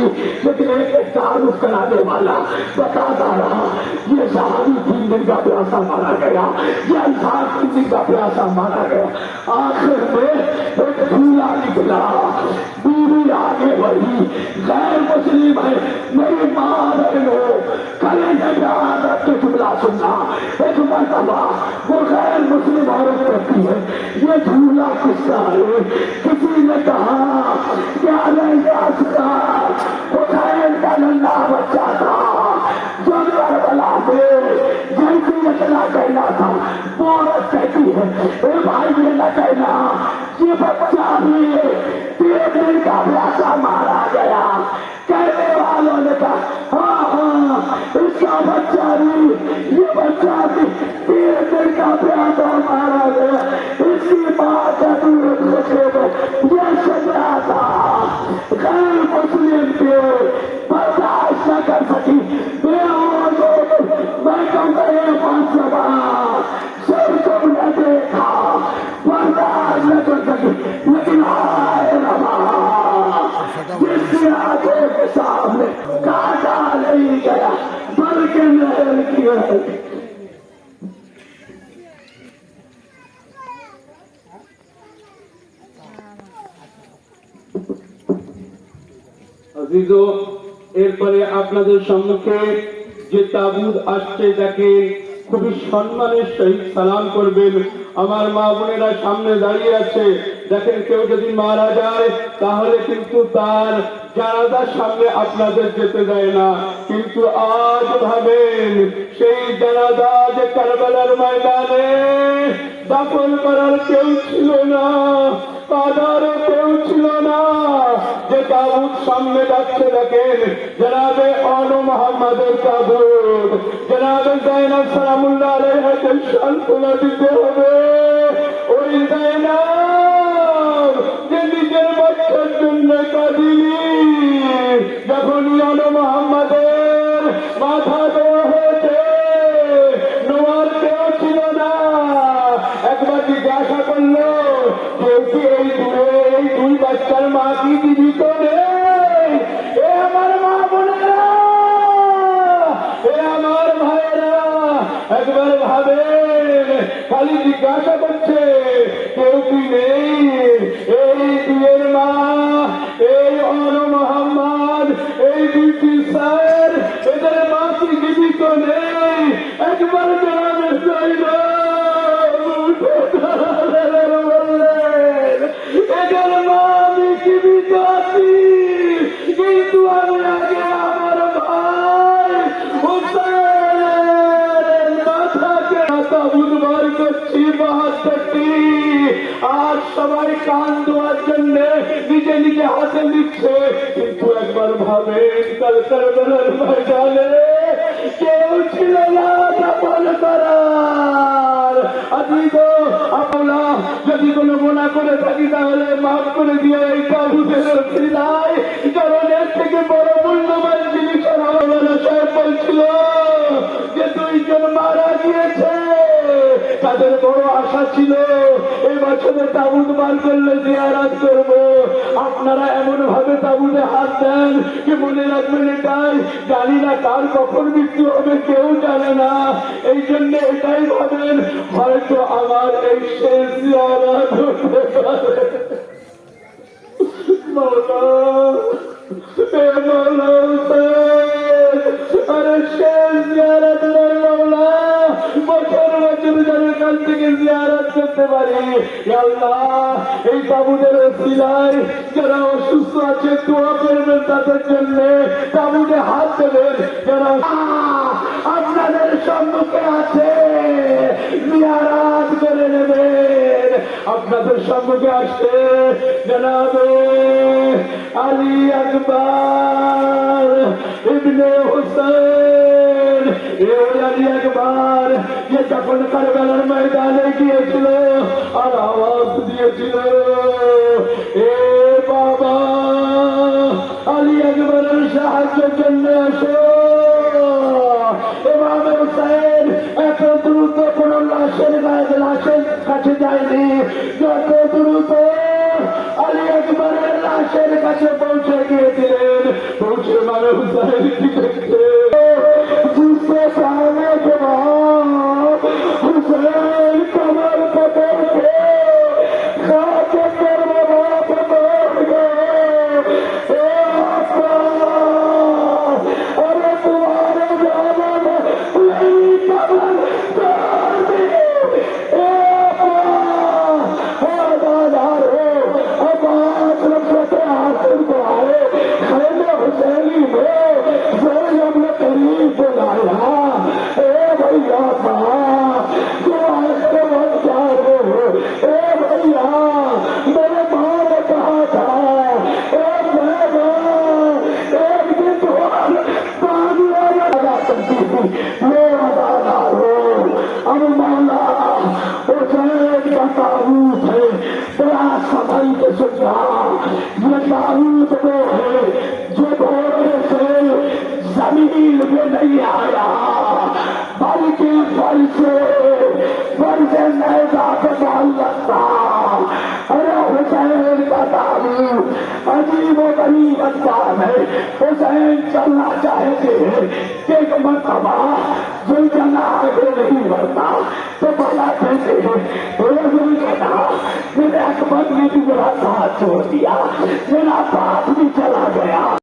सहाबी, लेकिन एक तारुफ कराने वाला बताता रहा ये सहाबी 3 दिन का प्यासा मारा गया, ये अंसार 3 दिन का प्यासा मारा गया। आखिर में एक झूला निकला, बीवी आगे बढ़ी, गैर मुस्लिम है, मेरी माँ बहनों कले में आदत के जुमला सुनना। एक मरतबा वो गैर मुस्लिम औरत कहती है ये झूला किसका है? किसी ने कहा क्या हुसैन का नन्हा बच्चा था जो करबला में जैसी इतना कहना था। वो औरत कहती है ए भाई ये न कहना ये बच्चा भी 3 दिन का प्यासा मारा गया। कहने वालों ने कहा हाँ हाँ इसका बच्चा भी, ये बच्चा भी 3 दिन का प्यासा मारा गया। इसकी माँ का दूर ये सजा था गैर मुस्लिम के बर्दाश्त न कर सकी। मैं कहूँगा ये बादशाह सिर तुमने देखा बर्दाश्त न कर सकी, लेकिन आए रमा जिसके आगे के सामने काटा नहीं गया बल्कि नहर की আজিজো, এরপরে আপনাদের সম্মুখে যে তাবুত আসছে তাকে খুবই সম্মানের সহিত সালাম করবেন। আমার মা বোনেরা সামনে দাঁড়িয়ে আছে, দেখেন কেউ যদি মারা যায় তাহলে কিন্তু তার জানাজার সামনে আপনাদের যেতে দেয় না, কিন্তু আজ ভাবেন সেই জানাজা যে কারবালার ময়দানে দাফন করার কেউ ছিল না, কাদারও কেউ ছিল না, যে তাবুত সামনে যাচ্ছে দেখেন জনাবে আনু মোহাম্মদের তাবুত, জনাবে জাইনাব সালামুল্লাহ আলাইহাকে সান্ত্বনা দিতে হবে। ওই জাইনাব যে নিজের বাচ্চার জন্য কাঁদিনি, যখন আনু মোহাম্মদের মাথা দেওয়া হয়েছে নোয়ার কেউ ছিল না। একবার জিজ্ঞাসা করলো কেউ কি এই 2 বাচ্চার মা কি জীবিত নেই? এ আমার মা বোনেরা, এ আমার ভাইয়েরা, একবার ভাবেন খালি জিজ্ঞাসা করছে কেউ কি নেই? এই 2 মা, এই আনু মোহাম্মদ, এই 2টি স্যার, এদের মা কি জীবিত নেই? একবার জানাবেন চাইনা এদের মা আমি জীবিত আছি, কিন্তু আমি আগে আমার ভাই হুসেনের মাথাকে তাবুত বার করছি 72টি। আজ সবাই কান দেওয়ার জন্য নিজে নিজে হাতে নিচ্ছে, কিন্তু একবার ভাবেন কাল কারবালার ময়দানে কেউ ছিল না দাফন করার। আজিজো আল্লাহ যদি কোনো গুনাহ করে থাকি তাহলে মাফ করে দিয়ে এই তাবুতের ওসিলায়, কারণ এর থেকে বড় মূল্যবান জিনিস আমার সাহেব বলছিল যে 2 জন মারা গিয়েছে, তাদের বড় আশা ছিল এই বছরে তাবুত বার করলে জিয়ারত করব। আপনারা এমন ভাবে তাবুতে হাত দেন কি মনে রাখবেন এটাই জানি না কার কখন মৃত্যু হবে কেউ জানে না। এই জন্য এটাই ভাবেন হয়তো আমার এই শেষ জিয়ারত হতে পারে। মওলা, এ মওলা হুসেন, আরে শেষ জিয়ারত নয় মওলা, বছর বছর যাদের কাছ থেকে জিয়ারত করতে পারি। আল্লাহ এই তাবুতের ওসিলায় যারা অসুস্থ আছে দোয়া করবেন তাদের জন্য, তাবুতে হাত দেবেন যারা আপনাদের সম্মুখে আছে জিয়ারত করে নেবেন। আপনাদের সম্মুখে আসছে জনাবে আলী আকবর ইবনে হুসেন। এই আলী আকবর যে যখন কারবালার ময়দানে গিয়েছিল আর আওয়াজ দিয়েছিল এ বাবা আলী আকবরের সাহায্যের জন্য আসো। ইমাম হুসেন এত দ্রুত কোন লাশের কাছে যায়নি, যত দ্রুত আলী আকবরের লাশের কাছে পৌঁছে গিয়েছিলেন। हुसैन की देखते जिससे पाने के बाद हुसैन कमर पकड़ के खाके करबला पे बैठ गए। ए अब्बा, अरे तुम्हारे जाने में मेरी कमर तोड़ दी। ए अब्बा, आजादार हो, अब आज रफ़्ते हासिल को आए खैमे हुसैनी में ज़ैनब ने करीब बुलाया। ए भैया साहब, तुम आज के वक्त जा रहे हो। ए भैया, मेरे माँ ने कहा था, एक दिन तुम्हारे पानिया में लगा सकती थी। मैं आजादार हो, अब मौला हुसैन का ताबूत है, बड़ा संभल के सुन रहा। ये ताबूत वो है जो घोड़े से जमीन में नहीं आया, बल्कि फल से नैजा पे मोहल्लत था। अरे हुसैन का ताबूत अजीब व गरीब अंदाज है। हुसैन चलना चाहते हैं, एक मरतबा जुलझना आगे नहीं बढ़ता तो भला कहते हैं जुलझना, मेरे अकबर ने भी मेरा साथ छोड़ दिया, मेरा बाप भी चला गया।